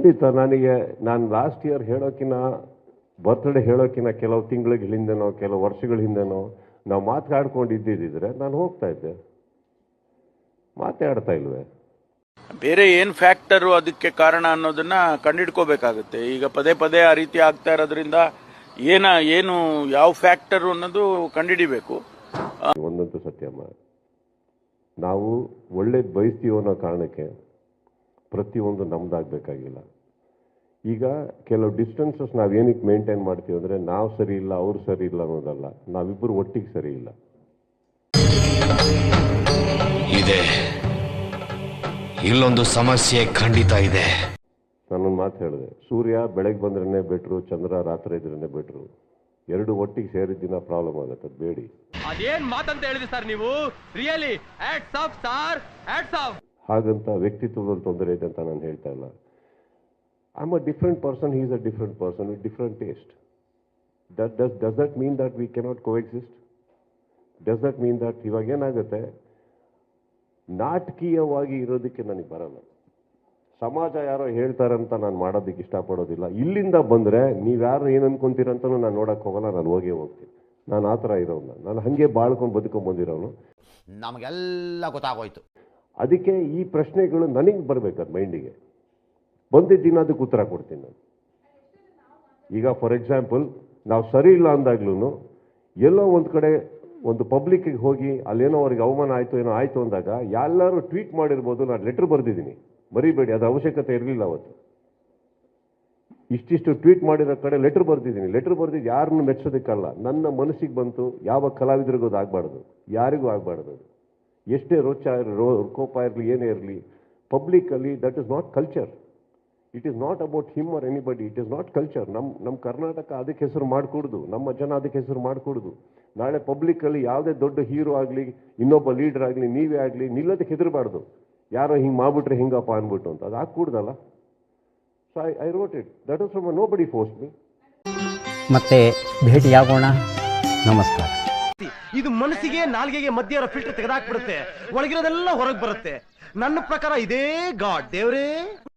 ಖಂಡಿತ ನಾನು last year ಹೇಳೋಕ್ಕಿಂತ birthday ಹೇಳೋಕ್ಕಿಂತ ಕೆಲವು ತಿಂಗಳಿಗೆ ಹಿಂದೆನೋ ಕೆಲವು ವರ್ಷಗಳ ಹಿಂದೆನೋ ನಾವು ಮಾತಾಡ್ಕೊಂಡಿದ್ದಿದ್ರೆ ನಾನು ಹೋಗ್ತಾ ಇದ್ದೆ. ಮಾತಾಡ್ತಾ ಇಲ್ವೇ? ಬೇರೆ ಏನ್ ಫ್ಯಾಕ್ಟರು ಅದಕ್ಕೆ ಕಾರಣ ಅನ್ನೋದನ್ನ ಕಂಡಿಡ್ಕೋಬೇಕಾಗುತ್ತೆ. ಈಗ ಪದೇ ಪದೇ ಆ ರೀತಿ ಆಗ್ತಾ ಇರೋದ್ರಿಂದ ಏನು ಯಾವ ಫ್ಯಾಕ್ಟರ್ ಅನ್ನೋದು ಕಂಡಿಡಿಬೇಕು. ಒಂದಂತೂ ಸತ್ಯಮ್ಮ, ನಾವು ಒಳ್ಳೇದು ಬಯಸ್ತೀವೋ ಅನ್ನೋ ಕಾರಣಕ್ಕೆ ಪ್ರತಿಯೊಂದು ನಮ್ದಾಗಬೇಕಾಗಿಲ್ಲ. ಈಗ ಕೆಲವು ಡಿಸ್ಟೆನ್ಸಸ್ ನಾವೇನಕ್ಕೆ ಮೇಂಟೈನ್ ಮಾಡ್ತೀವಿ ಅಂದರೆ ನಾವು ಸರಿ ಇಲ್ಲ ಅವ್ರು ಸರಿ ಇಲ್ಲ ಅನ್ನೋದಲ್ಲ, ನಾವಿಬ್ಬರು ಒಟ್ಟಿಗೆ ಸರಿ ಇಲ್ಲ. ಇದೆ ಇಲ್ಲೊಂದು ಸಮಸ್ಯೆ ಖಂಡಿತ ಇದೆ. ನಾನೊಂದು ಮಾತು ಹೇಳಿದೆ, ಸೂರ್ಯ ಬೆಳಗ್ಗೆ ಬಂದ್ರೇ ಬೆಟ್ರು, ಚಂದ್ರ ರಾತ್ರಿ ಇದ್ರೇ ಬೆಟ್ರು. ಎರಡು ಒಟ್ಟಿಗೆ ಸೇರಿದ ದಿನ ಪ್ರಾಬ್ಲಮ್ ಆಗುತ್ತೆ, ಅದು ಬೇಡಿ. ಅದೇನ್ ಮಾತಂತ ಹೇಳಿದ್ರಿ ಸರ್ ನೀವು? Really hats off sir, hats off. ಹಾಗಂತ ವ್ಯಕ್ತಿತ್ವದಲ್ಲಿ ತೊಂದರೆ ಇದೆ ಅಂತ ನಾನು ಹೇಳ್ತಾ ಇಲ್ಲ. I am a different person, he is a different person with different taste. Does that mean that we cannot coexist? Does that mean that ಇವಾಗ ಏನಾಗುತ್ತೆ, ನಾಟಕೀಯವಾಗಿ ಇರೋದಕ್ಕೆ ನನಗೆ ಬರಲ್ಲ. ಸಮಾಜ ಯಾರೋ ಹೇಳ್ತಾರಂತ ನಾನು ಮಾಡೋದಕ್ಕೆ ಇಷ್ಟಪಡೋದಿಲ್ಲ. ಇಲ್ಲಿಂದ ಬಂದರೆ ನೀವ್ಯಾರು ಏನು ಅನ್ಕೊಂತೀರಂತನೂ ನಾನು ನೋಡೋಕ್ಕೆ ಹೋಗಲ್ಲ, ನಾನು ಹೋಗೇ ಹೋಗ್ತೀನಿ. ನಾನು ಆ ಥರ ಇರೋನು, ನಾನು ಹಾಗೆ ಬಾಳ್ಕೊಂಡು ಬದುಕೊಂಡ್ಬಂದಿರೋನು. ನಮಗೆಲ್ಲ ಗೊತ್ತಾಗೋಯ್ತು. ಅದಕ್ಕೆ ಈ ಪ್ರಶ್ನೆಗಳು ನನಗೆ ಬರಬೇಕಾದ ಮೈಂಡಿಗೆ ಬಂದಿದ್ದೀನಿ, ಅದಕ್ಕೆ ಉತ್ತರ ಕೊಡ್ತೀನಿ ನಾನು. ಈಗ ಫಾರ್ ಎಕ್ಸಾಂಪಲ್, ನಾವು ಸರಿ ಇಲ್ಲ ಅಂದಾಗ್ಲೂ ಎಲ್ಲೋ ಒಂದು ಕಡೆ ಒಂದು ಪಬ್ಲಿಕ್ಕಿಗೆ ಹೋಗಿ ಅಲ್ಲೇನೋ ಅವ್ರಿಗೆ ಅವಮಾನ ಆಯಿತು ಏನೋ ಆಯಿತು ಅಂದಾಗ ಎಲ್ಲರೂ ಟ್ವೀಟ್ ಮಾಡಿರ್ಬೋದು, ನಾನು ಲೆಟ್ರ್ ಬರೆದಿದ್ದೀನಿ, ಮರಿಬೇಡಿ, ಅದು ಅವಶ್ಯಕತೆ ಇರಲಿಲ್ಲ ಅವತ್ತು. ಇಷ್ಟಿಷ್ಟು ಟ್ವೀಟ್ ಮಾಡಿರೋ ಕಡೆ ಲೆಟ್ರ್ ಬರೆದಿದ್ದೀನಿ. ಲೆಟ್ರ್ ಬರೆದಿದ್ದು ಯಾರನ್ನು ಮೆಚ್ಚೋದಕ್ಕಲ್ಲ, ನನ್ನ ಮನಸ್ಸಿಗೆ ಬಂತು. ಯಾವ ಕಲಾವಿದರಿಗೂ ಅದು ಆಗಬಾರ್ದು, ಯಾರಿಗೂ ಆಗಬಾರ್ದು. ಎಷ್ಟೇ ಕೋಪ ಇರಲಿ, ಏನೇ ಇರಲಿ, ಪಬ್ಲಿಕ್ಕಲ್ಲಿ that is not culture. It is not about him or anybody, it is not culture. ನಮ್ಮ ಕರ್ನಾಟಕ ಅದಕ್ಕೆ ಹೆಸರು ಮಾಡಿಕೊಡುದು, ನಮ್ಮ ಜನ ಅದಕ್ಕೆ ಹೆಸರು ಮಾಡಿಕೊಡುದು. ನಾಳೆ ಪಬ್ಲಿಕ್ಕಲ್ಲಿ ಯಾವುದೇ ದೊಡ್ಡ ಹೀರೋ ಆಗಲಿ, ಇನ್ನೊಬ್ಬ ಲೀಡರ್ ಆಗಲಿ, ನೀವೇ ಆಗಲಿ, ನಿಲ್ಲೋದಕ್ಕೆ ಹೆದರಬಾರ್ದು. ಯಾರೋ ಹಿಂಗೆ ಮಾಡ್ಬಿಟ್ರೆ ಹಿಂಗಪ್ಪ ಅಂದ್ಬಿಟ್ಟು ಅಂತ, ಅದು ಹಾಕ್ಕೂಡ್ದಲ್ಲ. So I wrote it, that is from nobody force me. ಮತ್ತೆ ಭೇಟಿಯಾಗೋಣ, ನಮಸ್ಕಾರ. ಇದು ಮನಸ್ಸಿಗೆ ನಾಲ್ಗೆಗೆ ಮಧ್ಯ ಫಿಲ್ಟರ್ ತೆಗೆದಾಕ್ಬಿಡುತ್ತೆ, ಒಳಗಿರೋದೆಲ್ಲ ಹೊರಗೆ ಬರುತ್ತೆ. ನನ್ನ ಪ್ರಕಾರ ಇದೇ ಗಾಡ್ ದೇವ್ರೇ.